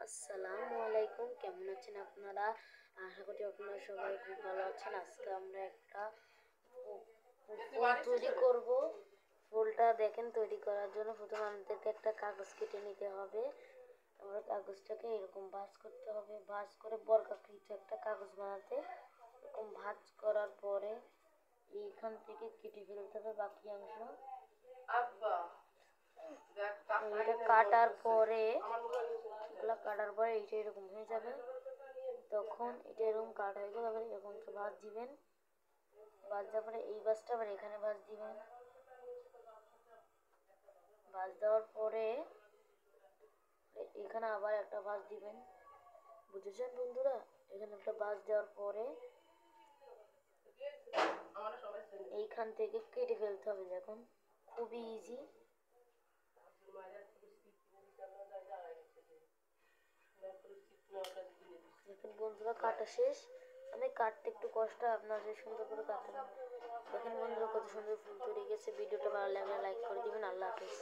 আসসালামু আলাইকুম, কেমন আছেন আপনারা? আশা করি আপনারা সবাই খুব ভালো আছেন। আজকে আমরা একটা ফুল তৈরি করব। ফুলটা দেখেন, তৈরি করার জন্য প্রথমে আমাদেরকে একটা কাগজ কেটে নিতে হবে। আমরা কাগজটাকে এরকম ভাঁজ করতে হবে, ভাঁজ করে বর্গাকৃতি একটা কাগজ বানাতে এরকম ভাঁজ করার পরে এইখান থেকে কেটে ফেলতে হবে বাকি অংশ। এটা কাটার পরে এটা এরকম হয়ে যাবে। তখন এটা এরকম কাট হয়ে গেলে আবার এরকম ভাঁজ দিবেন। ভাঁজ দেওয়ার পরে এই ভাঁজটা আবার এখানে ভাঁজ দিবেন। ভাঁজ দেওয়ার পরে এখানে আবার একটা ভাঁজ দিবেন। বুঝেছেন বন্ধুরা? এখানে একটা ভাঁজ দেওয়ার পরে এইখান থেকে কেটে ফেলতে হবে। দেখুন, খুবই ইজি। দেখুন বন্ধুরা, কাটা শেষ। আমি কাটতে একটু কষ্ট, আপনাদের সুন্দর করে কাটতে। দেখেন বন্ধুরা, কত সুন্দর ফুল তৈরি গেছে। ভিডিওটা ভালো লাগলে লাইক করে দিবেন। আল্লাহ হাফেজ।